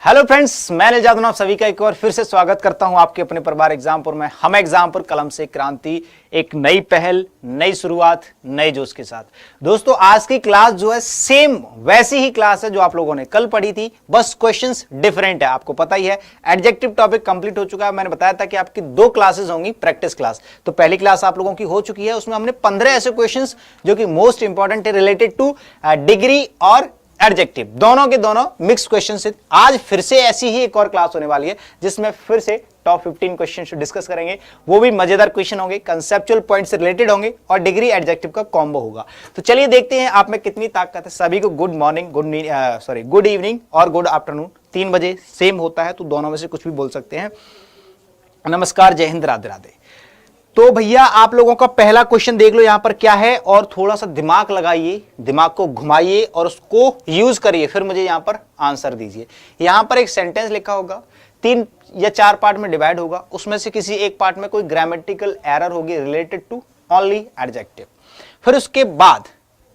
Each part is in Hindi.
हेलो फ्रेंड्स, मैं निजात आप सभी का एक बार फिर से स्वागत करता हूं आपके अपने परिवार एग्जामपुर में। हम एग्जामपुर कलम से क्रांति, एक नई पहल, नई शुरुआत, नए जोश के साथ। दोस्तों, आज की क्लास जो है सेम वैसी ही क्लास है जो आप लोगों ने कल पढ़ी थी, बस क्वेश्चंस डिफरेंट है। आपको पता ही है एडजेक्टिव टॉपिक कंप्लीट हो चुका है। मैंने बताया था कि आपकी 2 क्लासेस होंगी प्रैक्टिस क्लास। तो पहली क्लास आप लोगों की हो चुकी है, उसमें हमने 15 ऐसे क्वेश्चन जो कि मोस्ट इंपॉर्टेंट है रिलेटेड टू डिग्री और एडजेक्टिव, दोनों के दोनों मिक्स क्वेश्चन से। आज फिर से ऐसी ही एक और क्लास होने वाली है जिसमें फिर से टॉप 15 क्वेश्चन डिस्कस करेंगे। वो भी मजेदार क्वेश्चन होंगे, कंसेप्चुअल पॉइंट से रिलेटेड होंगे और डिग्री एडजेक्टिव का कॉम्बो होगा। तो चलिए देखते हैं आप में कितनी ताकत है। सभी को गुड मॉर्निंग, गुड इवनिंग और गुड आफ्टरनून। 3 बजे सेम होता है तो दोनों में से कुछ भी बोल सकते हैं। नमस्कार, जय हिंद, राधे राधे। तो भैया आप लोगों का पहला क्वेश्चन देख लो यहां पर क्या है, और थोड़ा सा दिमाग लगाइए, दिमाग को घुमाइए और उसको यूज करिए, फिर मुझे यहां पर आंसर दीजिए। यहां पर एक सेंटेंस लिखा होगा, 3 या 4 पार्ट में डिवाइड होगा, उसमें से किसी एक पार्ट में कोई ग्रामेटिकल एरर होगी रिलेटेड टू ओनली एडजेक्टिव। फिर उसके बाद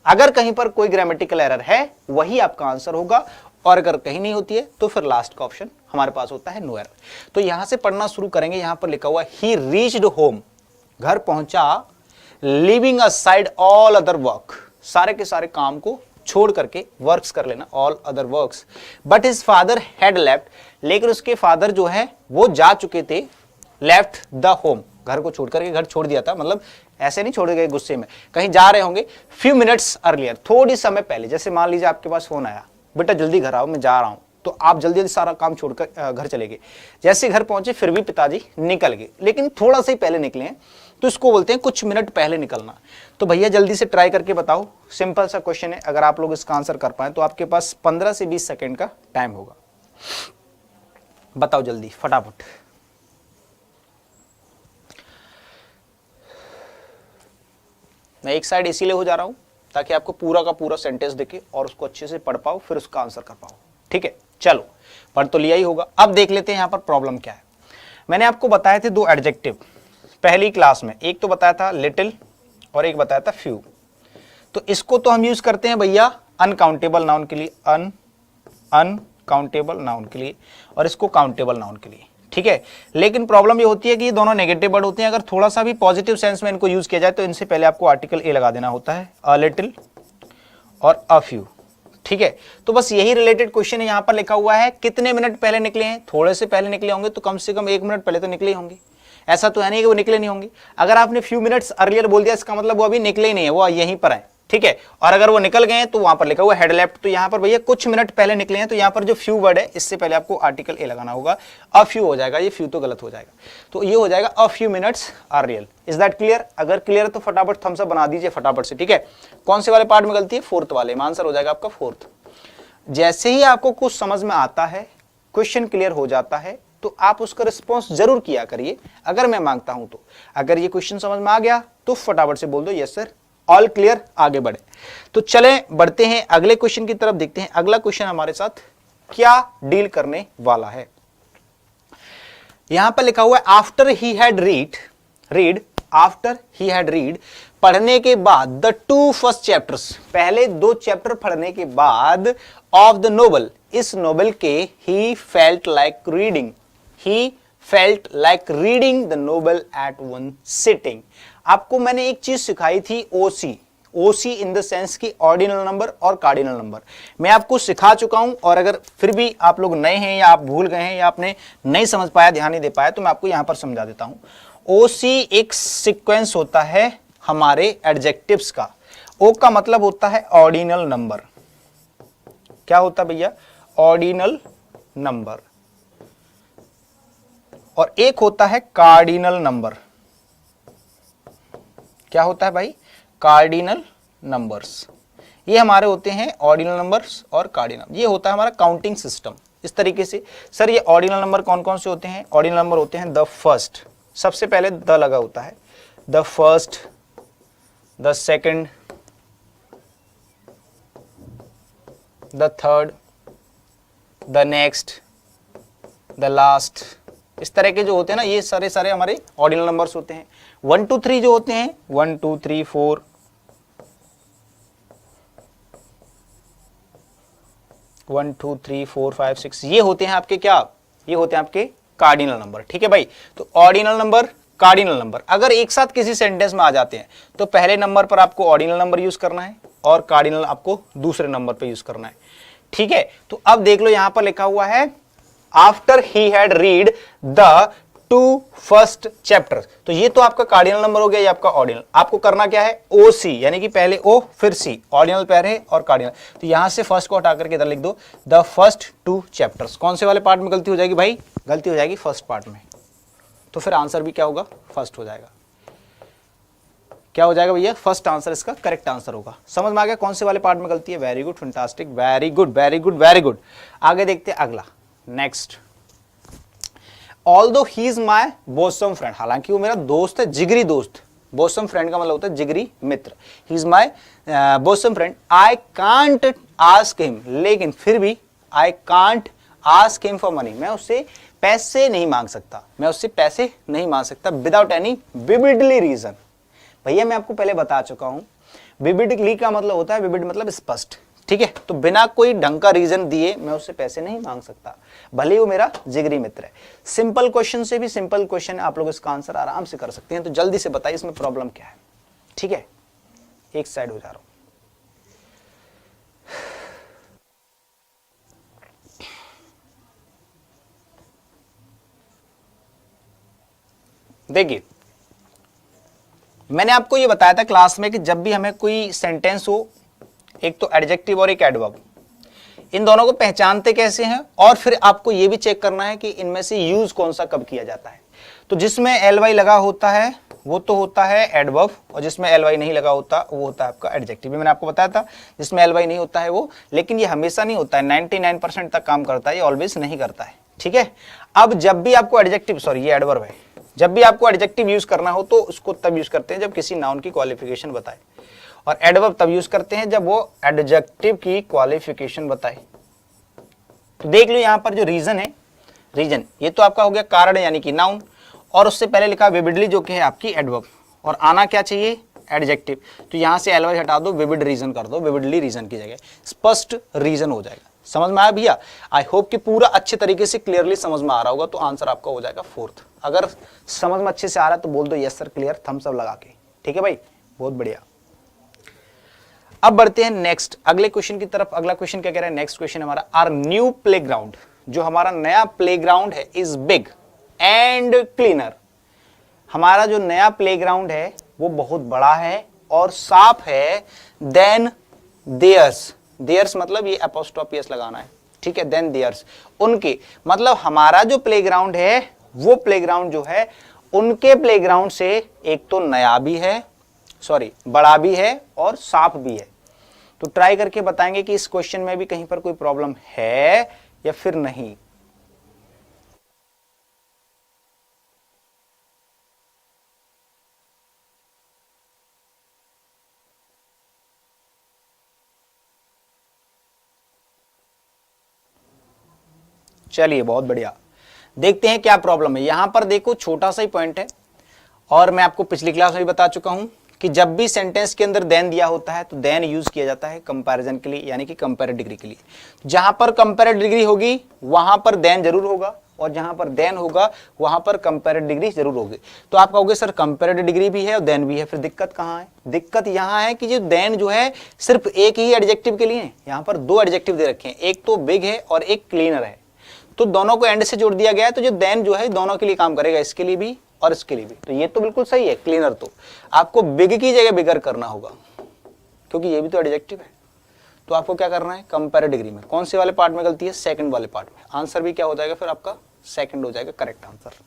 अगर कहीं पर कोई ग्रामेटिकल एरर है वही आपका आंसर होगा, और अगर कहीं नहीं होती है तो फिर लास्ट का ऑप्शन हमारे पास होता है नो एरर। तो यहां से पढ़ना शुरू करेंगे। यहां पर लिखा हुआ ही रीच्ड होम, घर पहुंचा, living aside all other work, सारे के सारे काम को छोड़ करके, वर्क्स कर लेना, all other works. But his father had left, लेकिन उसके फादर जो है वो जा चुके थे, लेफ्ट द होम, घर को छोड़ करके, घर छोड़ दिया था, मतलब ऐसे नहीं छोड़ गए गुस्से में, कहीं जा रहे होंगे। फ्यू मिनट्स अर्लियर, थोड़ी समय पहले। जैसे मान लीजिए आपके पास फोन आया, बेटा जल्दी घर आओ, मैं जा रहा हूं, तो आप जल्दी जल्दी सारा काम छोड़कर घर चले गए। जैसे घर पहुंचे फिर भी पिताजी निकल गए, लेकिन थोड़ा सा ही पहले निकले हैं, तो इसको बोलते हैं कुछ मिनट पहले निकलना। तो भैया जल्दी से ट्राई करके बताओ। सिंपल सा क्वेश्चन है, अगर आप लोग इसका आंसर कर पाए तो आपके पास 15 से 20 सेकंड का टाइम होगा। बताओ जल्दी, फटाफट। मैं एक साइड इसीलिए हो जा रहा हूं ताकि आपको पूरा का पूरा सेंटेंस दिखे और उसको अच्छे से पढ़ पाओ, फिर उसका आंसर कर पाओ। ठीक है, चलो पढ़ तो लिया ही होगा। अब देख लेते हैं यहां पर प्रॉब्लम क्या है। मैंने आपको बताए थे 2 एडजेक्टिव पहली क्लास में, एक तो बताया था लिटिल और एक बताया था फ्यू। तो इसको तो हम यूज करते हैं भैया अनकाउंटेबल नाउन के लिए, अनकाउंटेबल नाउन के लिए, और इसको काउंटेबल नाउन के लिए। ठीक है, लेकिन प्रॉब्लम ये होती है कि ये दोनों नेगेटिव वर्ड होते हैं। अगर थोड़ा सा भी पॉजिटिव सेंस में इनको यूज किया जाए तो इनसे पहले आपको आर्टिकल ए लगा देना होता है, अ लिटिल और अ फ्यू। ठीक है, तो बस यही रिलेटेड क्वेश्चन है। यहां पर लिखा हुआ है कितने मिनट पहले निकले हैं, थोड़े से पहले निकले होंगे तो कम से कम 1 मिनट पहले तो निकले होंगे। ऐसा तो है नहीं कि वो निकले नहीं होंगे। अगर आपने फ्यू मिनट्स अर्लियर बोल दिया, इसका मतलब वो अभी निकले ही नहीं है, वो यहीं पर है। ठीक है, और अगर वो निकल गए हैं तो वहां पर लिखा हुआ हेड लेफ्ट, तो यहां पर भैया कुछ मिनट पहले निकले हैं, तो यहां पर जो फ्यू वर्ड है इससे पहले आपको आर्टिकल ए लगाना होगा। अ फ्यू हो जाएगा, ये फ्यू तो गलत हो जाएगा, तो ये हो जाएगा a few minutes earlier. Is that clear? अगर क्लियर है तो फटाफट थम्स अप बना दीजिए फटाफट से। ठीक है, कौन से वाले पार्ट में गलती है? 4th वाले में। आंसर हो जाएगा आपका 4th। जैसे ही आपको कुछ समझ में आता है, क्वेश्चन क्लियर हो जाता है, तो आप उसका रिस्पॉन्स जरूर किया करिए अगर मैं मांगता हूं तो। अगर ये क्वेश्चन समझ में आ गया तो फटाफट से बोल दो यस सर, ऑल क्लियर, आगे बढ़े। तो चले बढ़ते हैं अगले क्वेश्चन की तरफ, देखते हैं अगला क्वेश्चन हमारे साथ क्या डील करने वाला है। यहां पर लिखा हुआ है after he had read, after he had read, पढ़ने के बाद द 2 फर्स्ट चैप्टर्स, पहले 2 चैप्टर पढ़ने के बाद, ऑफ द नोवेल, इस नोवेल के, ही felt like reading the novel at one sitting. आपको मैंने एक चीज सिखाई थी, ओसी इन द सेंस की ऑर्डिनल नंबर और कार्डिनल नंबर, मैं आपको सिखा चुका हूं। और अगर फिर भी आप लोग नए हैं या आप भूल गए हैं या आपने नहीं समझ पाया, ध्यान नहीं दे पाया, तो मैं आपको यहां पर समझा देता हूं। ओसी एक सीक्वेंस होता है हमारे एडजेक्टिव्स का। ओ का मतलब होता है ऑर्डिनल नंबर। क्या होता है भैया? Ordinal number. और एक होता है कार्डिनल नंबर। क्या होता है भाई? Cardinal numbers. ये हमारे होते हैं ऑर्डिनल नंबर्स और कार्डिनल। ये होता है हमारा काउंटिंग सिस्टम। इस तरीके से सर ये ऑर्डिनल नंबर कौन कौन से होते हैं? ऑर्डिनल नंबर होते हैं द फर्स्ट, सबसे पहले द लगा होता है, the first, the second, the third, the next, the last. इस तरह के जो होते हैं ना, ये सारे सारे हमारे ऑर्डिनल नंबर्स होते हैं। 1 2 3 जो होते हैं, 1 2 3 4, 1 2 3 4 5 6 ये होते हैं आपके क्या, ये होते हैं आपके कार्डिनल नंबर। ठीक है भाई, तो ऑर्डिनल नंबर, कार्डिनल नंबर अगर एक साथ किसी सेंटेंस में आ जाते हैं तो पहले नंबर पर आपको ऑर्डिनल नंबर यूज करना है और कार्डिनल आपको दूसरे नंबर पर यूज करना है। ठीक है, तो अब देख लो यहां पर लिखा हुआ है after he had read the 2 first chapter, तो ये तो आपका कार्डिनल नंबर हो गया, ये आपका ऑर्डिनल। आपको करना क्या है, ओ सी, यानी कि पहले ओ फिर सी, ऑर्डिनल पहले और कार्डिनल। तो यहां से फर्स्ट को हटा करके इधर लिख दो द फर्स्ट 2 चैप्टर्स। कौन से वाले पार्ट में गलती हो जाएगी भाई, गलती हो जाएगी फर्स्ट पार्ट में, तो फिर आंसर भी क्या होगा, फर्स्ट हो जाएगा। क्या हो जाएगा भैया, फर्स्ट आंसर इसका करेक्ट आंसर होगा। समझ में आ गया कौन से वाले पार्ट में गलती है, very good, fantastic, very good very good very good. आगे देखते हैं अगला, next. Although he is my bosom friend, हालांकि वो मेरा दोस्त है, जिगरी दोस्त। बोसम फ्रेंड का मतलब होता है जिगरी मित्र। He is my bosom friend, I can't ask him, लेकिन फिर भी I can't ask him for money, मैं उससे पैसे नहीं मांग सकता, मैं उससे पैसे नहीं मांग सकता विदाउट एनी विविडली रीजन। भैया मैं आपको पहले बता चुका हूं, विविडली का मतलब होता है, विविड मतलब स्पष्ट। ठीक है, तो बिना कोई ढंग का रीजन दिए मैं उससे पैसे नहीं मांग सकता, भले वो मेरा जिगरी मित्र है। सिंपल क्वेश्चन से भी सिंपल क्वेश्चन आप लोग इसका आंसर आराम से कर सकते हैं। तो जल्दी से बताइए इसमें प्रॉब्लम क्या है। ठीक है, एक साइड हो जा रहा हूं। देखिए मैंने आपको ये बताया था क्लास में कि जब भी हमें कोई सेंटेंस हो, एक तो एडजेक्टिव और एक एडवर्ब, इन दोनों को पहचानते कैसे हैं, और फिर आपको ये भी चेक करना है कि इनमें से यूज कौन सा कब किया जाता है। तो जिसमें एल वाई लगा होता है वो तो होता है एडवर्ब, और जिसमें एल वाई नहीं लगा होता वो होता है आपका एडजेक्टिव। मैंने आपको बताया था जिसमें एल वाई नहीं होता है वो, लेकिन ये हमेशा नहीं होता है, 99% तक काम करता है, ये ऑलवेज नहीं करता है। ठीक है, अब जब भी आपको एडजेक्टिव, सॉरी ये एडवर्ब है, जब भी आपको एडजेक्टिव यूज करना हो तो उसको तब यूज करते हैं जब किसी नाउन की क्वालिफिकेशन बताए, और एडवर्ब तब यूज करते हैं जब वो एडजेक्टिव की क्वालिफिकेशन बताए। तो देख लो यहां पर जो रीजन है, रीजन ये तो आपका हो गया कारण यानी कि नाउन, और उससे पहले लिखा विविडली जो कि है आपकी एडवर्ब, और आना क्या चाहिए, एडजेक्टिव। तो यहां से एल वाई हटा दो, विविड रीजन कर दो, विविडली रीजन की जगह स्पष्ट रीजन हो जाएगा। समझ में आया भैया? आई होप कि पूरा अच्छे तरीके से क्लियरली समझ में आ रहा होगा। तो आंसर आपका हो जाएगा फोर्थ। अगर समझ में अच्छे से आ रहा है तो बोल दो yes sir clear, thumbs up लगा के। ठीक है भाई, बहुत बढ़िया। अब बढ़ते हैं नेक्स्ट अगले क्वेश्चन की तरफ। अगला क्वेश्चन क्या कह रहा है, नेक्स्ट क्वेश्चन हमारा, आर न्यू प्लेग्राउंड, जो हमारा नया प्लेग्राउंड है, इज बिग एंड क्लीनर। हमारा जो नया प्लेग्राउंड है वो बहुत बड़ा है और साफ है देन देयर्स। देयर्स मतलब ये एपोस्ट्रोफी एस लगाना है। ठीक है, देन देयर्स, उनके, मतलब हमारा जो प्लेग्राउंड है वो प्लेग्राउंड जो है उनके प्लेग्राउंड से एक तो नया भी है, सॉरी बड़ा भी है और साफ भी है। तो ट्राई करके बताएंगे कि इस क्वेश्चन में भी कहीं पर कोई प्रॉब्लम है या फिर नहीं। चलिए बहुत बढ़िया, देखते हैं क्या प्रॉब्लम है। यहां पर देखो छोटा सा ही पॉइंट है, और मैं आपको पिछली क्लास में भी बता चुका हूं कि जब भी सेंटेंस के अंदर देन दिया होता है तो देन यूज किया जाता है कंपैरिजन के लिए, यानी कि कंपेरेटिव डिग्री के लिए। जहां पर कंपेरेटिव डिग्री होगी वहां पर देन जरूर होगा, और जहां पर देन होगा वहां पर कंपेरेटिव डिग्री जरूर होगी। तो आप कहोगे सर कंपेरेटिव डिग्री भी है और देन भी है, फिर दिक्कत कहां है? दिक्कत यहां है कि जो देन जो है सिर्फ एक ही एडजेक्टिव के लिए है। यहां पर दो एडजेक्टिव दे रखे हैं, एक तो बिग है और एक क्लीनर है, तो दोनों को एंड से जोड़ दिया गया है। तो जो देन जो है दोनों के लिए काम करेगा, इसके लिए भी और इसके लिए भी। तो ये तो बिल्कुल सही है। क्लीनर तो आपको बिग की जगह बिगर करना होगा, क्योंकि ये भी तो एडजेक्टिव है। तो आपको क्या करना है, कंपेरेटिव डिग्री में कौन से वाले पार्ट में गलती है, सेकंड वाले पार्ट में। आंसर भी क्या हो जाएगा फिर आपका, सेकंड हो जाएगा करेक्ट आंसर।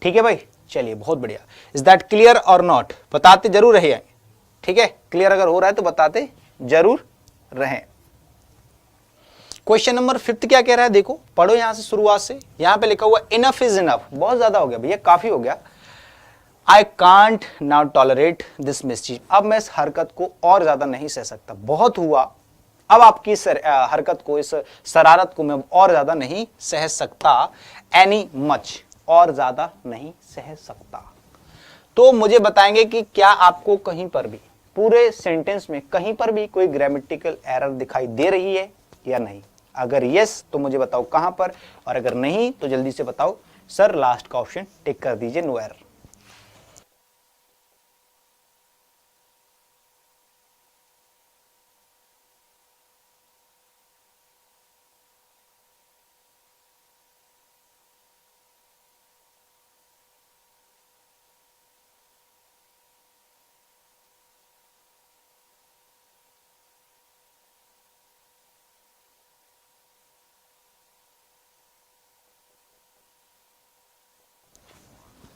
ठीक है भाई, चलिए बहुत बढ़िया। इज दैट क्लियर और नॉट, बताते जरूर रहे। ठीक है, क्लियर अगर हो रहा है तो बताते जरूर रहें। क्वेश्चन नंबर 5 क्या कह रहा है, देखो पढ़ो यहां से शुरुआत से। यहां पे लिखा हुआ इनफ इज इनफ, बहुत ज्यादा हो गया भैया, काफी हो गया। I can't now tolerate this mischief, अब मैं इस हरकत को और ज्यादा नहीं सह सकता, बहुत हुआ। अब आपकी हरकत को, इस शरारत को मैं और ज्यादा नहीं सह सकता। एनी मच, और ज्यादा नहीं सह सकता। तो मुझे बताएंगे कि क्या आपको कहीं पर भी, पूरे सेंटेंस में कहीं पर भी कोई ग्रामेटिकल एरर दिखाई दे रही है या नहीं। अगर यस तो मुझे बताओ कहां पर, और अगर नहीं तो जल्दी से बताओ सर लास्ट का ऑप्शन टिक कर दीजिए, नो एरर।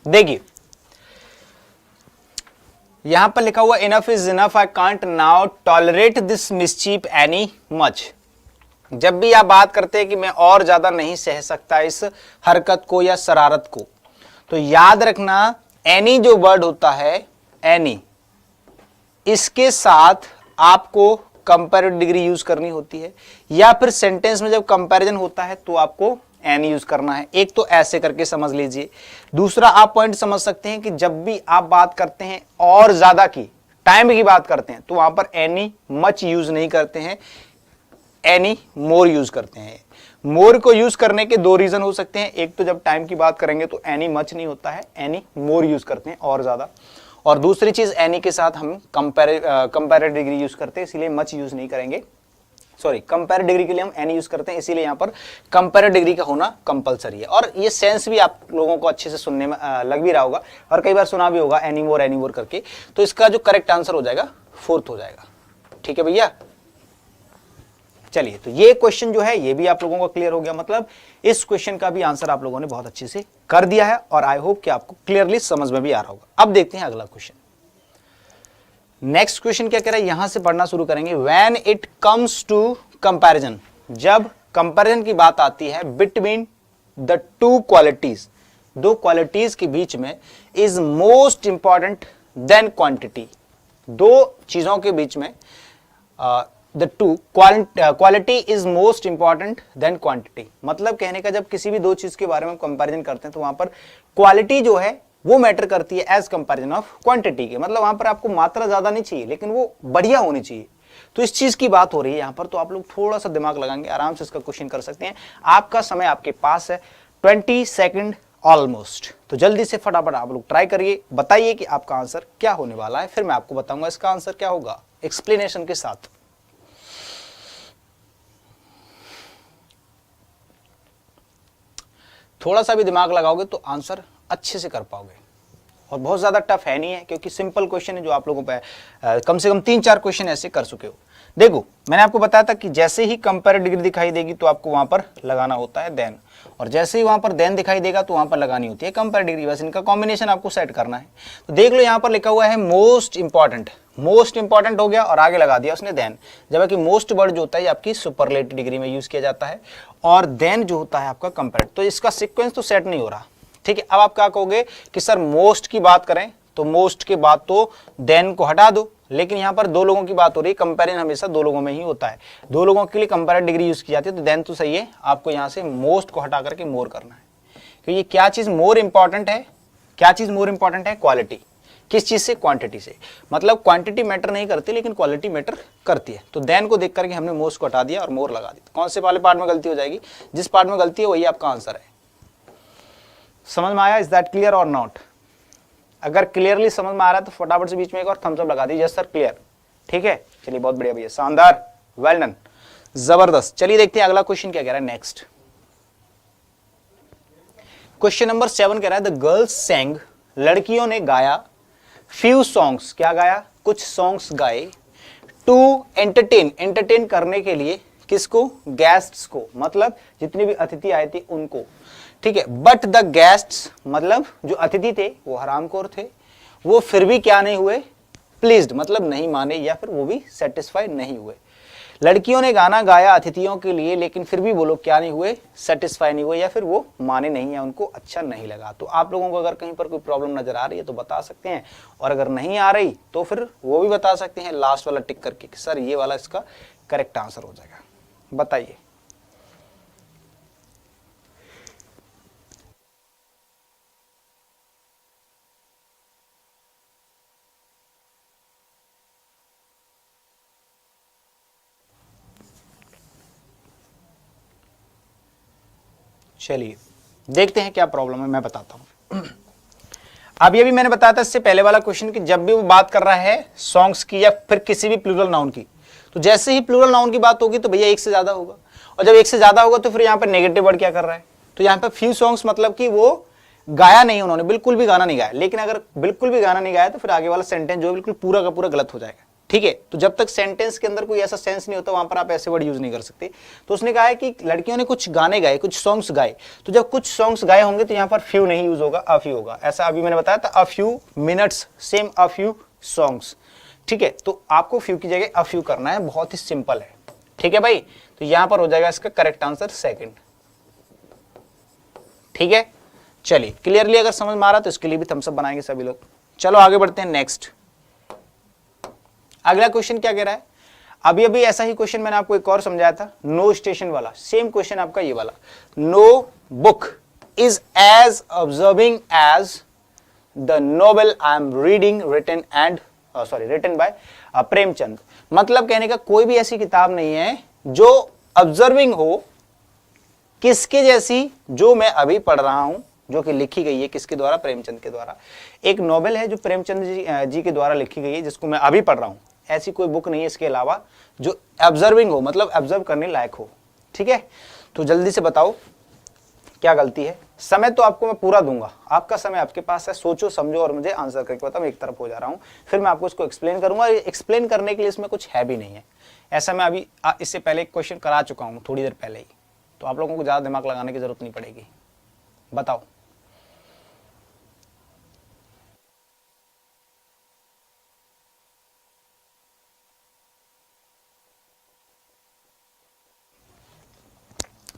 देखिए यहां पर लिखा हुआ enough is enough, I can't now tolerate this mischief any much. जब भी आप बात करते हैं कि मैं और ज्यादा नहीं सह सकता इस हरकत को या शरारत को, तो याद रखना एनी जो वर्ड होता है, एनी, इसके साथ आपको कंपैरेटिव डिग्री यूज करनी होती है, या फिर सेंटेंस में जब कंपैरिजन होता है तो आपको एनी यूज करना है। एक तो ऐसे करके समझ लीजिए। दूसरा आप पॉइंट समझ सकते हैं कि जब भी आप बात करते हैं और ज्यादा की, टाइम की बात करते हैं, तो वहां पर एनी मच यूज नहीं करते हैं, एनी मोर यूज करते हैं। मोर को यूज करने के दो रीजन हो सकते हैं, एक तो जब टाइम की बात करेंगे तो एनी मच नहीं होता है, एनी मोर यूज करते हैं और ज्यादा, और दूसरी चीज एनी के साथ हम कंपेरेटिव डिग्री यूज करते हैं, इसीलिए मच यूज नहीं करेंगे। सॉरी, कंपेरेटिव डिग्री के लिए हम एनी यूज करते हैं, इसीलिए यहां पर कंपेरेटिव डिग्री का होना कंपलसरी है। और ये सेंस भी आप लोगों को अच्छे से सुनने में लग भी रहा होगा, और कई बार सुना भी होगा एनी मोर करके। तो इसका जो करेक्ट आंसर हो जाएगा फोर्थ हो जाएगा। ठीक है भैया, चलिए तो ये क्वेश्चन जो है ये भी आप लोगों को क्लियर हो गया, मतलब इस क्वेश्चन का भी आंसर आप लोगों ने बहुत अच्छे से कर दिया है, और आई होप कि आपको क्लियरली समझ में भी आ रहा होगा। अब देखते हैं अगला क्वेश्चन। नेक्स्ट क्वेश्चन क्या कह रहा है, यहां से पढ़ना शुरू करेंगे। When it comes to comparison, जब कंपैरिजन की बात आती है बिटवीन द टू क्वालिटीज, दो क्वालिटीज के बीच में, is most important than quantity, दो चीजों के बीच में the two quality is most important than quantity. मतलब कहने का जब किसी भी दो चीज के बारे में कंपैरिजन करते हैं तो वहां पर क्वालिटी जो है वो मैटर करती है एज कंपैरिजन ऑफ क्वांटिटी के। मतलब वहां पर आपको मात्रा ज्यादा नहीं चाहिए, लेकिन वो बढ़िया होनी चाहिए। तो इस चीज की बात हो रही है यहां पर, तो आप लोग थोड़ा सा दिमाग लगाएंगे, आराम से इसका क्वेश्चन कर सकते हैं। आपका समय आपके पास है 20 सेकेंड ऑलमोस्ट, तो जल्दी से फटाफट आप लोग ट्राई करिए, बताइए कि आपका आंसर क्या होने वाला है, फिर मैं आपको बताऊंगा इसका आंसर क्या होगा एक्सप्लेनेशन के साथ। थोड़ा सा भी दिमाग लगाओगे तो आंसर अच्छे से कर पाओगे, और बहुत ज्यादा टफ है नहीं है, क्योंकि सिंपल क्वेश्चन है जो आप लोगों पे कम से कम 3-4 क्वेश्चन ऐसे कर चुके हो। देखो मैंने आपको बताया था कि जैसे ही कंपेरेटिव डिग्री दिखाई देगी तो आपको वहां पर लगाना होता है देन, और जैसे ही वहां पर देन दिखाई देगा तो वहां पर लगानी होती है कंपेरेटिव डिग्री। बस इनका कॉम्बिनेशन आपको सेट करना है। तो देख लो यहां पर लिखा हुआ है मोस्ट इंपॉर्टेंट, मोस्ट इंपॉर्टेंट हो गया और आगे लगा दिया उसने देन, जबकि मोस्ट वर्ड जो होता है आपकी सुपरलेटिव डिग्री में यूज किया जाता है, और देन जो होता है आपका कंपेरेटिव। तो इसका सीक्वेंस तो सेट नहीं हो रहा। ठीक है, अब आप क्या कहोगे कि सर मोस्ट की बात करें तो मोस्ट के बाद तो देन को हटा दो, लेकिन यहां पर दो लोगों की बात हो रही है, कंपेरिजन हमेशा दो लोगों में ही होता है, दो लोगों के लिए कंपेरेटिव डिग्री यूज की जाती है, तो देन तो सही है, आपको यहां से मोस्ट को हटा करके मोर करना है। क्योंकि क्या चीज मोर इंपॉर्टेंट है, क्या चीज मोर इंपॉर्टेंट है, क्वालिटी। किस चीज से, क्वांटिटी से। मतलब क्वांटिटी मैटर नहीं करती लेकिन क्वालिटी मैटर करती है। तो देन को देख करके हमने मोस्ट को हटा दिया और मोर लगा दिया। कौन से वाले पार्ट में गलती हो जाएगी, जिस पार्ट में गलती है वही आपका आंसर है। समझ में आया, इज दैट क्लियर और नॉट? अगर क्लियरली समझ में आ रहा है तो फटाफट से बीच में एक और थम्स अप लगा दीजिए, यस सर क्लियर। ठीक है, चलिए बहुत बढ़िया भैया, शानदार, वेल डन, जबरदस्त। चलिए देखते हैं अगला क्वेश्चन क्या कह रहा है। नेक्स्ट क्वेश्चन नंबर 7 कह रहा है द गर्ल्स सेंग, लड़कियों ने गाया, फ्यू सॉन्ग्स, क्या गाया, कुछ सॉन्ग्स गाए, टू एंटरटेन, एंटरटेन करने के लिए, किसको, गेस्ट्स को, मतलब जितने भी अतिथि आए थे उनको। ठीक है, बट द गेस्ट्स, मतलब जो अतिथि थे वो हरामखोर थे, वो फिर भी क्या नहीं हुए, प्लीज्ड, मतलब नहीं माने, या फिर वो भी सेटिस्फाई नहीं हुए। लड़कियों ने गाना गाया अतिथियों के लिए, लेकिन फिर भी वो लोग क्या नहीं हुए, सेटिस्फाई नहीं हुए, या फिर वो माने नहीं, या उनको अच्छा नहीं लगा। तो आप लोगों को अगर कहीं पर कोई प्रॉब्लम नजर आ रही है तो बता सकते हैं, और अगर नहीं आ रही तो फिर वो भी बता सकते हैं लास्ट वाला टिक करके कि सर ये वाला इसका करेक्ट आंसर हो जाएगा। बताइए। चलिए देखते हैं क्या प्रॉब्लम है, मैं बताता हूं। अभी अभी मैंने बताया था इससे पहले वाला क्वेश्चन कि जब भी वो बात कर रहा है सॉन्ग्स की या फिर किसी भी प्लूरल नाउन की, तो जैसे ही प्लूरल नाउन की बात होगी तो भैया एक से ज्यादा होगा, और जब एक से ज्यादा होगा तो फिर यहाँ पर नेगेटिव वर्ड क्या कर रहा है, तो यहाँ पर फ्यू सॉन्ग्स मतलब कि वो गाया नहीं, उन्होंने बिल्कुल भी गाना नहीं गाया। लेकिन अगर बिल्कुल भी गाना नहीं गाया तो फिर आगे वाला सेंटेंस जो बिल्कुल पूरा का पूरा गलत हो जाएगा, ठीक है। तो जब तक सेंटेंस के अंदर कोई ऐसा सेंस नहीं होता वहां पर आप ऐसे वर्ड यूज नहीं कर सकते। तो उसने कहा है कि लड़कियों ने कुछ गाने गाए, कुछ सॉन्ग्स गाए, तो जब कुछ सॉन्ग्स गाए होंगे तो यहाँ पर फ्यू नहीं यूज होगा, अ फ्यू होगा। ऐसा अभी मैंने बताया था, a few minutes same a few songs, ठीक है। तो आपको फ्यू की जगह अ फ्यू करना है, बहुत ही सिंपल है, ठीक है भाई। तो यहां पर हो जाएगा इसका करेक्ट आंसर सेकंड, ठीक है। चलिए क्लियरली अगर समझ में आ रहा तो इसके लिए भी थम्स अप बनाएंगे सभी लोग। चलो आगे बढ़ते हैं नेक्स्ट। अगला क्वेश्चन क्या कह रहा है, अभी अभी ऐसा ही क्वेश्चन मैंने आपको एक और समझाया था, नो स्टेशन वाला, सेम क्वेश्चन आपका ये वाला। No book is as observing as the novel I am reading written by Premchand. मतलब कहने का कोई भी ऐसी किताब नहीं है जो ऑब्जर्विंग हो किसके जैसी, जो मैं अभी पढ़ रहा हूं, जो कि लिखी गई है किसके द्वारा, प्रेमचंद के द्वारा। एक नोवेल है जो प्रेमचंद जी के द्वारा लिखी गई है, जिसको मैं अभी पढ़ रहा हूं। ऐसी कोई बुक नहीं है इसके अलावा जो ऑब्जर्विंग हो, मतलब ऑब्जर्व करने लायक हो, ठीक है। तो जल्दी से बताओ क्या गलती है। समय तो आपको मैं पूरा दूंगा, आपका समय आपके पास है, सोचो समझो और मुझे आंसर करके बताओ। मैं एक तरफ हो जा रहा हूं, फिर मैं आपको इसको एक्सप्लेन करूंगा। एक्सप्लेन करने के लिए इसमें कुछ है भी नहीं है, ऐसा मैं अभी इससे पहले एक क्वेश्चन करा चुका हूं थोड़ी देर पहले ही, तो आप लोगों को ज्यादा दिमाग लगाने की जरूरत नहीं पड़ेगी। बताओ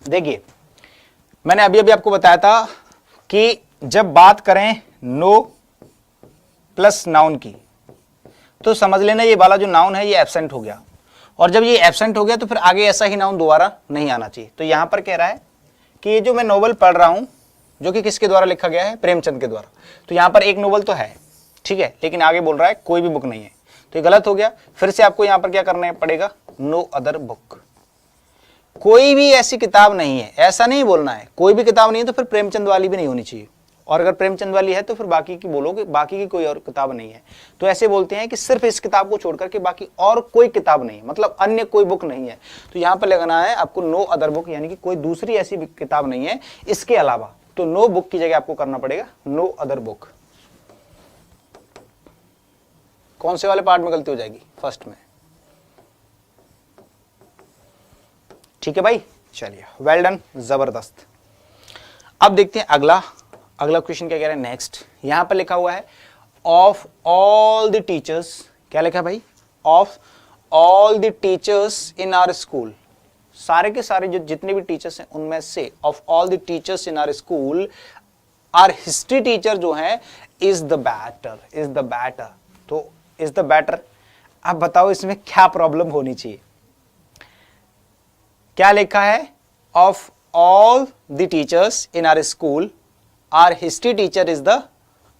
देखिए, मैंने अभी अभी आपको बताया था कि जब बात करें नो प्लस नाउन की, तो समझ लेना ये वाला जो नाउन है ये एब्सेंट हो गया, और जब ये एब्सेंट हो गया तो फिर आगे ऐसा ही नाउन दोबारा नहीं आना चाहिए। तो यहां पर कह रहा है कि ये जो मैं नोवेल पढ़ रहा हूं, जो कि किसके द्वारा लिखा गया है, प्रेमचंद के द्वारा, तो यहां पर एक नोवेल तो है, ठीक है, लेकिन आगे बोल रहा है कोई भी बुक नहीं है, तो ये गलत हो गया। फिर से आपको यहां पर क्या करना पड़ेगा, नो अदर बुक, कोई भी ऐसी किताब नहीं है, ऐसा नहीं बोलना है। कोई भी किताब नहीं है तो फिर प्रेमचंद वाली भी नहीं होनी चाहिए, और अगर प्रेमचंद वाली है तो फिर बाकी की बोलोगे बाकी की कोई और किताब नहीं है। तो ऐसे बोलते हैं कि सिर्फ इस किताब को छोड़कर के बाकी और कोई किताब नहीं, मतलब अन्य कोई बुक नहीं है। तो यहां पर लगाना है आपको नो अदर बुक, यानी कि कोई दूसरी ऐसी किताब नहीं है इसके अलावा। तो नो बुक की जगह आपको करना पड़ेगा नो अदर बुक। कौन से वाले पार्ट में गलती हो जाएगी, फर्स्ट में, ठीक है भाई। चलिए वेल डन, जबरदस्त। अब देखते हैं अगला क्वेश्चन क्या कह रहा है नेक्स्ट। यहां पर लिखा हुआ है ऑफ ऑल द टीचर्स, क्या लिखा है भाई, of all the teachers in our school, सारे के सारे जो जितने भी टीचर्स हैं उनमें से of all the teachers in our school our history teacher जो है इज द बेटर, तो इज द बेटर। अब बताओ इसमें क्या प्रॉब्लम होनी चाहिए। क्या लिखा है, of all the teachers in our school our history teacher is the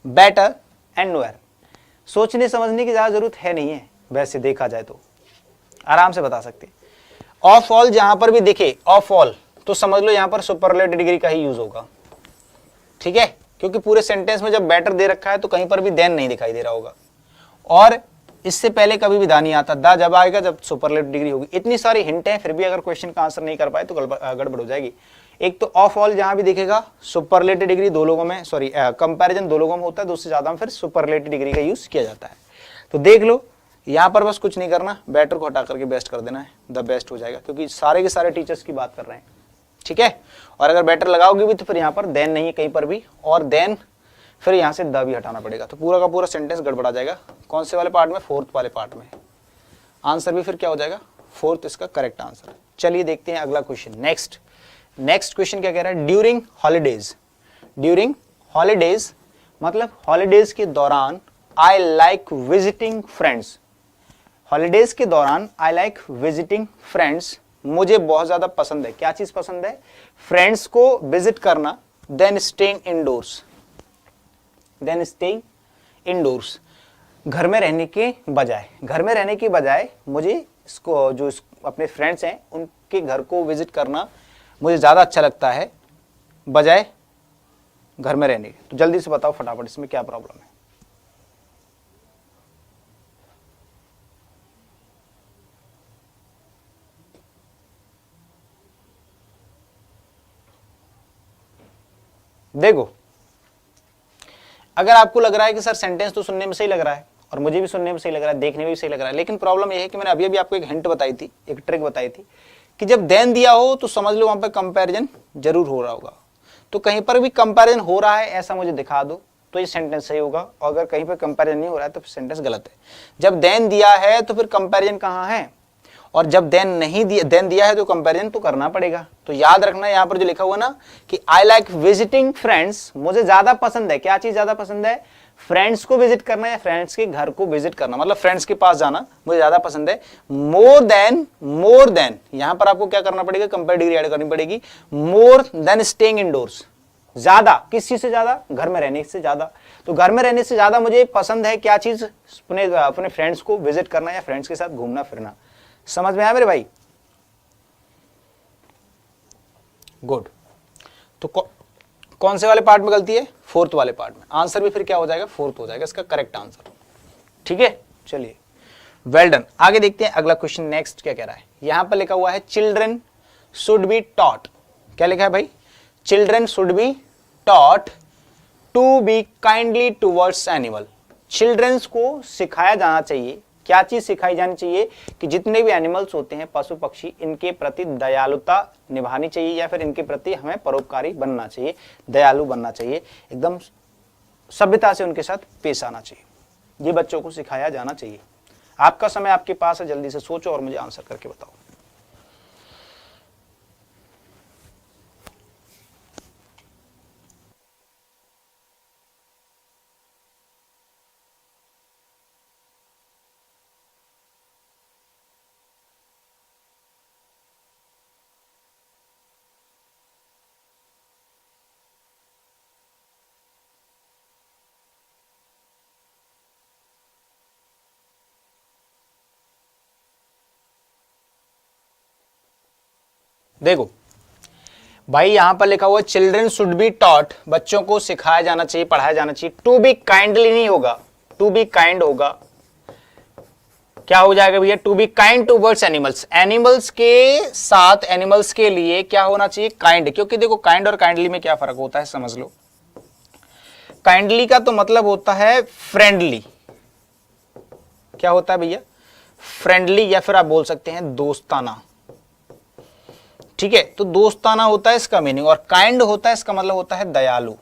better and nowhere. सोचने समझने की ज्यादा जरूरत है नहीं है, वैसे देखा जाए तो आराम से बता सकते। ऑफ ऑल जहां पर भी देखे ऑफ ऑल, तो समझ लो यहां पर सुपरलेटिव डिग्री का ही यूज होगा, ठीक है, क्योंकि पूरे सेंटेंस में जब बेटर दे रखा है तो कहीं पर भी देन नहीं दिखाई दे रहा होगा, और इससे पहले कभी भी दा नहीं आता, दा जब आएगा जब सुपरलेटिव डिग्री होगी। इतनी सारी हिंट है, फिर भी अगर क्वेश्चन का आंसर नहीं कर पाए तो गड़बड़ हो जाएगी। एक तो ऑफ ऑल जहां भी दिखेगा सुपरलेटिव डिग्री दो लोगों में, सॉरी कंपैरिजन दो लोगों में होता है, दो से ज्यादा में फिर सुपरलेटिव डिग्री का यूज किया जाता है। तो देख लो यहां पर बस कुछ नहीं करना, बेटर को हटा करके बेस्ट कर देना है, द बेस्ट हो जाएगा, क्योंकि सारे के सारे टीचर्स की बात कर रहे हैं, ठीक है। और अगर बेटर लगाओगे भी तो फिर यहां पर देन नहीं है कहीं पर भी, और देन फिर यहां से द भी हटाना पड़ेगा, तो पूरा का पूरा सेंटेंस गड़बड़ा जाएगा। कौन से वाले पार्ट में, फोर्थ वाले पार्ट में। आंसर भी फिर क्या हो जाएगा, फोर्थ इसका करेक्ट आंसर। चलिए देखते हैं अगला क्वेश्चन। नेक्स्ट क्वेश्चन क्या कह रहा है, ड्यूरिंग हॉलीडेज मतलब हॉलीडेज के दौरान I like visiting friends, holidays के दौरान आई लाइक विजिटिंग फ्रेंड्स, मुझे बहुत ज्यादा पसंद है। क्या चीज पसंद है, फ्रेंड्स को विजिट करना, देन स्टेइंग इंडोर्स, घर में रहने के बजाय मुझे इसको अपने फ्रेंड्स हैं उनके घर को विजिट करना मुझे ज्यादा अच्छा लगता है, बजाय घर में रहने के। तो जल्दी से बताओ फटाफट इसमें क्या प्रॉब्लम है। देखो, अगर आपको लग रहा है कि सर सेंटेंस तो सुनने में सही लग रहा है और मुझे भी सुनने में सही लग रहा है, देखने में भी सही लग रहा है, लेकिन प्रॉब्लम यह है कि मैंने अभी अभी आपको एक हिंट बताई थी, एक ट्रिक बताई थी कि जब देन दिया हो तो समझ लो वहां पर कंपैरिजन जरूर हो रहा होगा। तो कहीं पर भी कंपैरिजन हो रहा है ऐसा मुझे दिखा दो तो ये सेंटेंस सही होगा, और अगर कहीं पर कंपैरिजन नहीं हो रहा है तो सेंटेंस गलत है। जब देन दिया है तो फिर कंपैरिजन कहां है, और जब देन नहीं दिया, देन दिया है तो कंपैरिजन तो करना पड़ेगा। तो याद रखना यहां पर जो लिखा हुआ ना कि आई लाइक विजिटिंग फ्रेंड्स, मुझे ज्यादा पसंद है, क्या चीज ज्यादा पसंद है, फ्रेंड्स को विजिट करना या फ्रेंड्स के घर को विजिट करना, मतलब फ्रेंड्स के पास जाना मुझे ज्यादा पसंद है। मोर देन यहां पर आपको क्या करना पड़ेगा, कंपेयर डिग्री ऐड करनी पड़ेगी। मोर देन स्टेइंग इंडोर्स, ज्यादा किस चीज से ज्यादा, घर में रहने से ज्यादा। तो घर में रहने से ज्यादा मुझे पसंद है क्या चीज, अपने फ्रेंड्स को विजिट करना या फ्रेंड्स के साथ घूमना फिरना। समझ में आया मेरे भाई? गुड। तो कौन से वाले पार्ट में गलती है, फोर्थ वाले पार्ट में। आंसर भी फिर क्या हो जाएगा, फोर्थ हो जाएगा इसका करेक्ट आंसर। ठीक है, चलिए वेल डन। आगे देखते हैं अगला क्वेश्चन नेक्स्ट क्या कह रहा है। यहां पर लिखा हुआ है चिल्ड्रन शुड बी टॉट, क्या लिखा है भाई, children should be taught to be kindly towards animal. Childrens को सिखाया जाना चाहिए, क्या चीज सिखाई जानी चाहिए कि जितने भी एनिमल्स होते हैं, पशु पक्षी, इनके प्रति दयालुता निभानी चाहिए या फिर इनके प्रति हमें परोपकारी बनना चाहिए, दयालु बनना चाहिए, एकदम सभ्यता से उनके साथ पेश आना चाहिए। ये बच्चों को सिखाया जाना चाहिए। आपका समय आपके पास है, जल्दी से सोचो और मुझे आंसर करके बताओ। देखो भाई, यहां पर लिखा हुआ चिल्ड्रन शुड बी टॉट, बच्चों को सिखाया जाना चाहिए, पढ़ाया जाना चाहिए। टू बी काइंडली नहीं होगा, टू बी काइंड होगा। क्या हो जाएगा भैया, to be kind towards animals, animals के साथ, एनिमल्स के लिए क्या होना चाहिए, काइंड। क्योंकि देखो काइंड और काइंडली में क्या फर्क होता है समझ लो। काइंडली का तो मतलब होता है फ्रेंडली, क्या होता है भैया, फ्रेंडली, या फिर आप बोल सकते हैं दोस्ताना। ठीक है, तो दोस्ताना होता है इसका मीनिंग, और काइंड होता है इसका मतलब होता है दयालु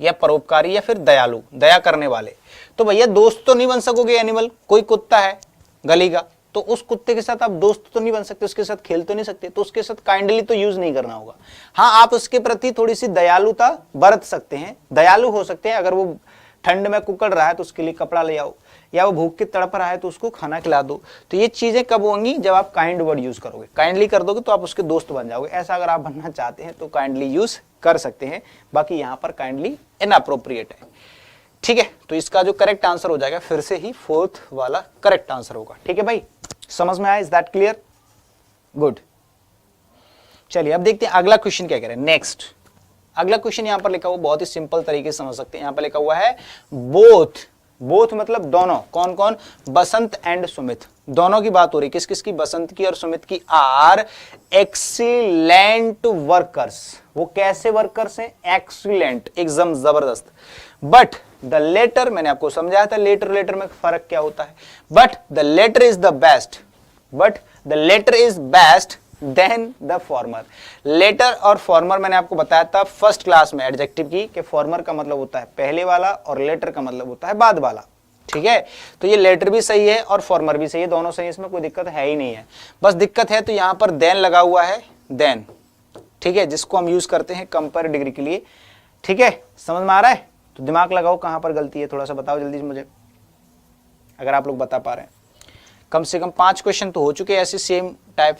या परोपकारी या फिर दयालु, दया करने वाले। तो भैया दोस्त तो नहीं बन सकोगे एनिमल, कोई कुत्ता है गली का, तो उस कुत्ते के साथ आप दोस्त तो नहीं बन सकते, उसके साथ खेल तो नहीं सकते, तो उसके साथ काइंडली तो यूज नहीं करना होगा। हाँ, आप उसके प्रति थोड़ी सी दयालुता बरत सकते हैं, दयालु हो सकते हैं। अगर वो ठंड में कुकड़ रहा है तो उसके लिए कपड़ा ले आओ, या वो भूख के तड़प रहा है तो उसको खाना खिला दो। तो ये चीजें कब होंगी, जब आप काइंड वर्ड यूज करोगे, काइंडली कर दोगे तो आप उसके दोस्त बन जाओगे। ऐसा अगर आप बनना चाहते हैं तो काइंडली यूज कर सकते हैं, बाकी यहां पर काइंडली इनअप्रोप्रिएट है। ठीक है, तो इसका जो करेक्ट आंसर हो जाएगा फिर से ही फोर्थ वाला करेक्ट आंसर होगा। ठीक है भाई, समझ में आया, इज दैट क्लियर? गुड। चलिए अब देखते हैं अगला क्वेश्चन क्या कह रहे हैं। नेक्स्ट अगला क्वेश्चन यहां पर लिखा हुआ, बहुत ही सिंपल तरीके से समझ सकते हैं। यहां पर लिखा हुआ है बोथ, बोथ मतलब दोनों, कौन कौन, बसंत एंड सुमित, दोनों की बात हो रही, किस किस की, बसंत की और सुमित की। आर एक्सीलेंट वर्कर्स, वो कैसे वर्कर्स हैं, एक्सीलेंट, एकदम जबरदस्त। बट द लेटर, मैंने आपको समझाया था लेटर लेटर में फर्क क्या होता है। But the latter is the best, but the latter is best than the former. Latter और फॉर्मर मैंने आपको बताया था फर्स्ट क्लास में एडजेक्टिव की, कि फॉर्मर का मतलब होता है पहले वाला और लेटर का मतलब होता है बाद वाला। ठीक है, तो ये लेटर भी सही है और फॉर्मर भी सही है, दोनों सही, इसमें कोई दिक्कत है ही नहीं है। बस दिक्कत है तो यहां पर देन लगा हुआ है, देन, ठीक है, जिसको हम यूज करते हैं कंपेयर डिग्री के लिए। ठीक है, समझ में आ रहा है? तो दिमाग लगाओ कहां पर गलती है, थोड़ा सा बताओ जल्दी से मुझे, अगर आप लोग बता पा रहे हैं। कम से कम 5 क्वेश्चन तो हो चुके हैं ऐसे सेम टाइप।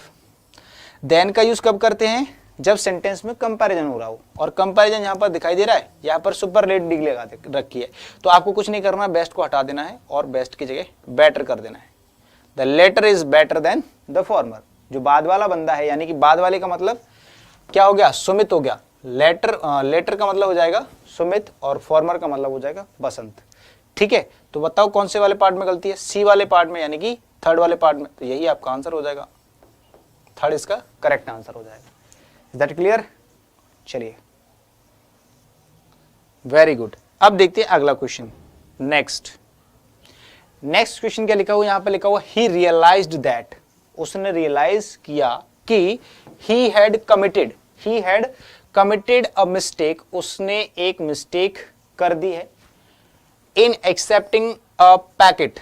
देन का यूज कब करते हैं, जब सेंटेंस में कंपैरिजन हो रहा हो, और कंपैरिजन यहां पर दिखाई दे रहा है, यहां पर सुपरलेटिव डिग्री लगा रखी है, तो आपको कुछ नहीं करना, बेस्ट को हटा देना है और बेस्ट की जगह बेटर कर देना है। The latter is better than the former, जो बाद वाला बंदा है, यानी कि बाद वाले का मतलब क्या हो गया, सुमित हो गया। लेटर का मतलब हो जाएगा सुमित और फॉर्मर का मतलब हो जाएगा बसंत। ठीक है, तो बताओ कौन से वाले पार्ट में गलती है, सी वाले पार्ट में, यानी कि थर्ड वाले पार्ट में। तो यही आपका आंसर हो जाएगा, थर्ड इसका करेक्ट आंसर हो जाएगा। Is that clear? चलिए, वेरी गुड। अब देखते हैं अगला क्वेश्चन। नेक्स्ट क्वेश्चन क्या लिखा हुआ, यहां पर लिखा हुआ ही रियलाइज्ड दैट, उसने रियलाइज किया कि he had committed a mistake, उसने एक मिस्टेक कर दी है इन एक्सेप्टिंग अ पैकेट,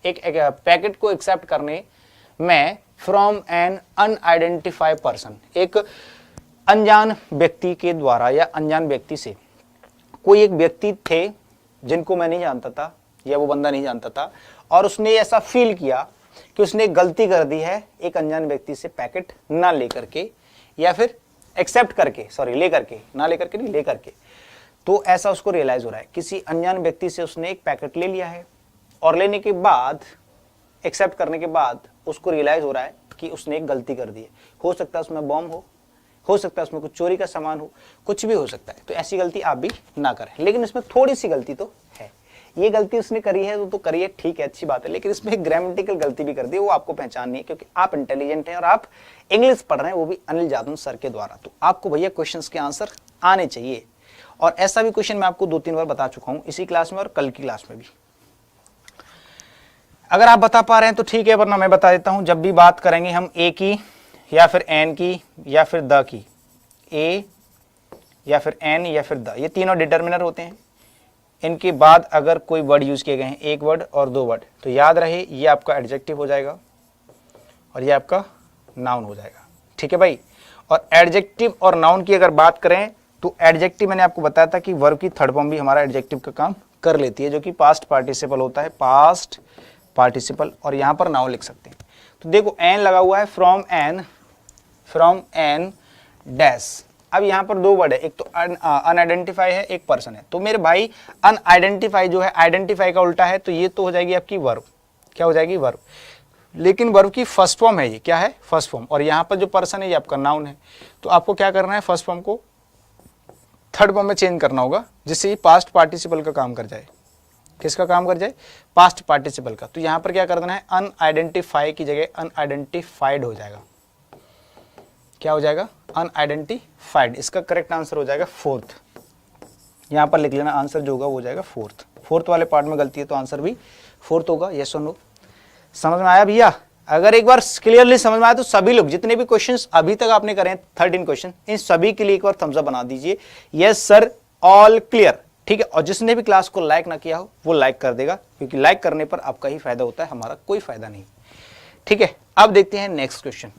एक पैकेट को एक्सेप्ट करने में फ्रॉम एन अनआइडेंटिफाइड पर्सन, एक अनजान व्यक्ति के द्वारा या अनजान व्यक्ति से। कोई एक व्यक्ति थे जिनको मैं नहीं जानता था या वो बंदा नहीं जानता था, और उसने ऐसा फील किया कि उसने एक गलती कर दी है एक अनजान व्यक्ति से पैकेट ना लेकर के, या फिर एक्सेप्ट करके, सॉरी लेकर के, ना लेकर के नहीं, लेकर के। तो ऐसा उसको रियलाइज हो रहा है, किसी अनजान व्यक्ति से उसने एक पैकेट ले लिया है, और लेने के बाद, एक्सेप्ट करने के बाद उसको रियलाइज हो रहा है कि उसने एक गलती कर दी है। हो सकता है उसमें बॉम्ब हो सकता है उसमें कुछ चोरी का सामान हो, कुछ भी हो सकता है। तो ऐसी गलती आप भी ना करें, लेकिन इसमें थोड़ी सी गलती तो है। ये गलती उसने करी है तो करी है, ठीक है, अच्छी बात है, लेकिन इसमें एक ग्रामेटिकल गलती भी कर दी, वो आपको पहचाननी है, क्योंकि आप इंटेलिजेंट हैं और आप इंग्लिश पढ़ रहे हैं, वो भी अनिल जादव सर के द्वारा। तो आपको भैया क्वेश्चंस के आंसर आने चाहिए, और ऐसा भी क्वेश्चन मैं आपको 2-3 बार बता चुका हूं इसी क्लास में और कल की क्लास में भी। अगर आप बता पा रहे हैं तो ठीक है, वरना मैं बता देता हूं। जब भी बात करेंगे हम ए की या फिर एन की या फिर द की, ए या फिर एन या फिर द, ये तीनों डिटर्मिनर होते हैं। इनके बाद अगर कोई वर्ड यूज किए गए हैं, एक वर्ड और 2 वर्ड, तो याद रहे ये आपका एडजेक्टिव हो जाएगा और ये आपका नाउन हो जाएगा। ठीक है भाई। और एडजेक्टिव और नाउन की अगर बात करें तो एडजेक्टिव मैंने आपको बताया था कि वर्ब की थर्ड फॉर्म भी हमारा एडजेक्टिव का काम कर लेती है, जो कि पास्ट पार्टिसिपल होता है, पास्ट पार्टिसिपल। और यहां पर नाउन लिख सकते हैं। तो देखो एन लगा हुआ है, फ्रॉम एन डैश। अब यहां पर 2 वर्ड है, एक तो अनआइडेंटिफाई है, एक पर्सन है। तो मेरे भाई अनआइडेंटिफाई जो है आइडेंटिफाई का उल्टा है, तो ये तो हो जाएगी आपकी वर्ब। क्या हो जाएगी? वर्ब। लेकिन वर्ब की फर्स्ट फॉर्म है, ये क्या है? First form. और यहां पर जो पर्सन है ये आपका नाउन है। तो आपको क्या करना है, फर्स्ट फॉर्म को थर्ड फॉर्म में चेंज करना होगा, जिससे ये पास्ट पार्टिसिपल का काम कर जाए। किसका काम कर जाए? पास्ट पार्टिसिपल का। तो यहां पर क्या कर देना है, अनआइडेंटिफाई की जगह अनआइडेंटिफाइड हो जाएगा। क्या हो जाएगा? अनआइडेंटिफाइड। इसका करेक्ट आंसर हो जाएगा फोर्थ। यहां पर लिख लेना, आंसर जो होगा वो हो जाएगा फोर्थ। फोर्थ वाले पार्ट में गलती है तो आंसर भी फोर्थ होगा। यस और नो? समझ में आया भैया? अगर एक बार क्लियरली समझ में आया तो सभी लोग जितने भी क्वेश्चंस अभी तक आपने करे हैं 13 क्वेश्चन, इन सभी के लिए एक बार थम्स अप बना दीजिए। Yes sir, all clear. ठीक है। और जिसने भी क्लास को लाइक ना किया हो वो लाइक कर देगा, क्योंकि लाइक करने पर आपका ही फायदा होता है, हमारा कोई फायदा नहीं। ठीक है। अब देखते हैं नेक्स्ट क्वेश्चन।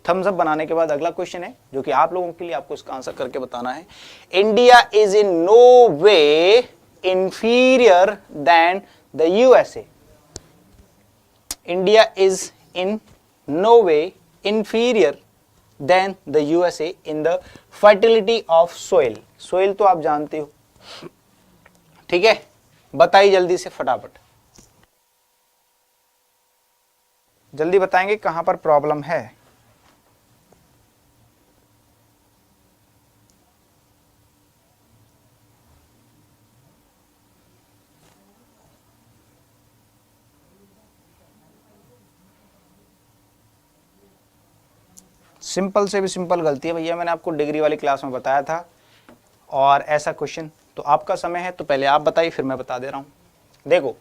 थम्स अप बनाने के बाद अगला क्वेश्चन है जो कि आप लोगों के लिए आपको इसका आंसर करके बताना है। India is in no way inferior than the USA. India is in no way inferior than the USA in the fertility of soil। soil तो आप जानते हो। ठीक है, बताइए जल्दी से फटाफट, जल्दी बताएंगे कहां पर प्रॉब्लम है। सिंपल से भी सिंपल गलती है भैया, मैंने आपको डिग्री वाली क्लास में बताया था। और ऐसा क्वेश्चन तो आपका समय है, तो पहले आप बताइए फिर मैं बता दे रहा हूं। देखो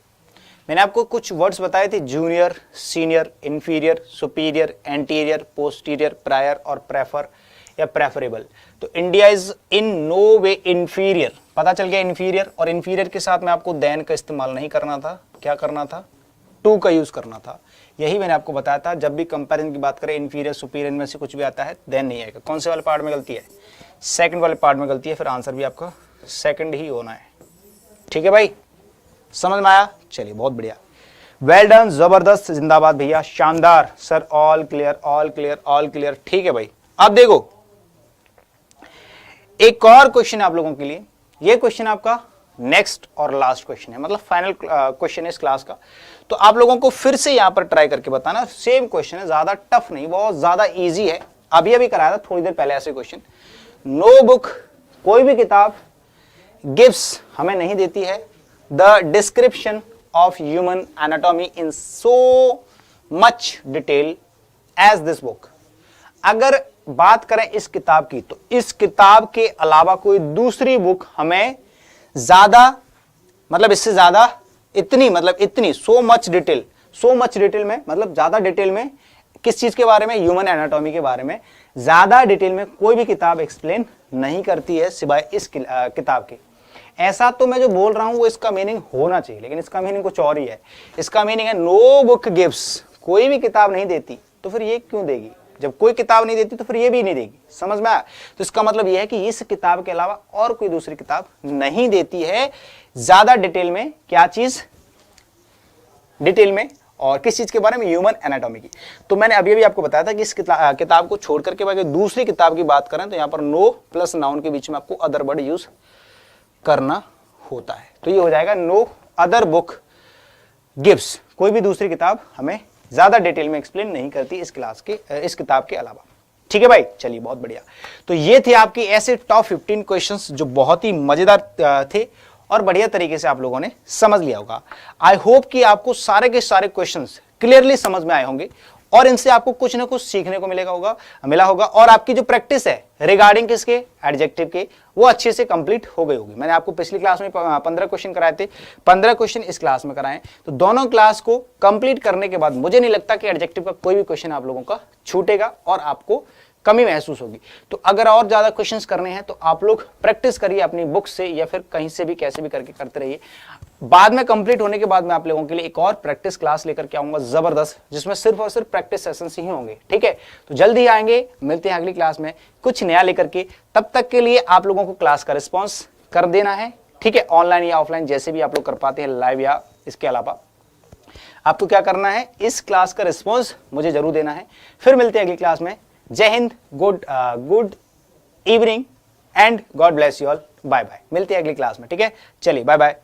मैंने आपको कुछ वर्ड्स बताए थे, junior, senior, inferior, superior, anterior, posterior, prior और प्रेफर या प्रेफरेबल। तो India is in no way inferior, पता चल गया इंफीरियर। और इंफीरियर के साथ में आपको देन का इस्तेमाल नहीं करना था, क्या करना था? टू का यूज करना था। यही मैंने आपको बताया था, जब भी कंपैरिजन की बात करें इंफीरियर सुपीरियर में से कुछ भी आता है देन नहीं आएगा। कौन से वाले पार्ट में गलती है? सेकंड वाले पार्ट में गलती है, फिर आंसर भी आपका सेकंड ही होना है। ठीक है भाई, समझ में आया? चलिए बहुत बढ़िया, वेल डन, जबरदस्त, जिंदाबाद भैया, शानदार sir, all clear all clear all clear. ठीक है भाई। अब देखो एक और क्वेश्चन आप लोगों के लिए, ये क्वेश्चन आपका नेक्स्ट और लास्ट क्वेश्चन है, मतलब फाइनल क्वेश्चन है इस क्लास का। तो आप लोगों को फिर से यहां पर ट्राई करके बताना, सेम क्वेश्चन है, ज्यादा टफ नहीं, बहुत ज्यादा इजी है। अभी कराया था थोड़ी देर पहले ऐसे क्वेश्चन। नो बुक, कोई भी किताब, गिव्स, हमें नहीं देती है, the description of human anatomy in so much detail as this book. अगर बात करें इस किताब की, तो इस किताब के अलावा कोई दूसरी बुक हमें ज्यादा, मतलब इससे ज्यादा, इतनी, मतलब इतनी, सो मच डिटेल में, मतलब ज्यादा डिटेल में किस चीज के बारे में, ह्यूमन एनाटॉमी के बारे में ज्यादा डिटेल में कोई भी किताब एक्सप्लेन नहीं करती है सिवाय इस किताब के। ऐसा तो मैं जो बोल रहा हूं वो इसका मीनिंग होना चाहिए, लेकिन इसका मीनिंग कुछ और ही है। इसका मीनिंग है नो बुक गिव्स, कोई भी किताब नहीं देती, तो फिर ये क्यों देगी? जब कोई किताब नहीं देती तो फिर ये भी नहीं देगी। समझ में आया? तो इसका मतलब ये है कि इस किताब के अलावा और कोई दूसरी किताब नहीं देती है ज्यादा डिटेल में, क्या चीज, डिटेल में, और किस चीज के बारे में, ह्यूमन एनाटॉमी की। तो मैंने अभी आपको बताया था कि इस किताब को छोड़ करके अगर दूसरी किताब की बात करें तो यहां पर नो प्लस नाउन के बीच में आपको अदर वर्ड यूज करना होता है। तो ये हो जाएगा नो अदर बुक गिव्स, कोई भी दूसरी किताब हमें ज्यादा डिटेल में एक्सप्लेन नहीं करती इस किताब के अलावा। ठीक है भाई, चलिए बहुत बढ़िया। तो ये थे आपकी ऐसे टॉप 15 क्वेश्चंस जो बहुत ही मजेदार थे और बढ़िया तरीके से आप लोगों ने समझ लिया होगा। आई होप कि आपको सारे के सारे क्वेश्चंस क्लियरली समझ में आए होंगे और इनसे आपको कुछ ना कुछ सीखने को मिला होगा और आपकी जो प्रैक्टिस है रिगार्डिंग किसके, एडजेक्टिव के, वो अच्छे से कंप्लीट हो गई होगी। मैंने आपको पिछली क्लास में 15 क्वेश्चन कराए थे, 15 क्वेश्चन इस क्लास में कराए। तो दोनों क्लास को कंप्लीट करने के बाद मुझे नहीं लगता कि एडजेक्टिव का कोई भी क्वेश्चन आप लोगों का छूटेगा और आपको कमी महसूस होगी। तो अगर और ज्यादा क्वेश्चंस करने हैं तो आप लोग प्रैक्टिस करिए अपनी बुक से या फिर कहीं से भी, कैसे भी करके करते रहिए। बाद में कंप्लीट होने के बाद मैं आप लोगों के लिए एक और प्रैक्टिस क्लास लेकर के आऊंगा जबरदस्त, जिसमें सिर्फ और सिर्फ प्रैक्टिस सेशंस ही होंगे। ठीक है, तो जल्दी ही आएंगे, मिलते हैं अगली क्लास में कुछ नया लेकर के। तब तक के लिए आप लोगों को क्लास का रिस्पॉन्स कर देना है। ठीक है, ऑनलाइन या ऑफलाइन जैसे भी आप लोग कर पाते हैं, लाइव या इसके अलावा आपको क्या करना है, इस क्लास का रिस्पॉन्स मुझे जरूर देना है। फिर मिलते हैं अगली क्लास में। Jai Hind, good evening and God bless you all. Bye bye, मिलते हैं अगली क्लास में। ठीक है, चलिए बाय बाय।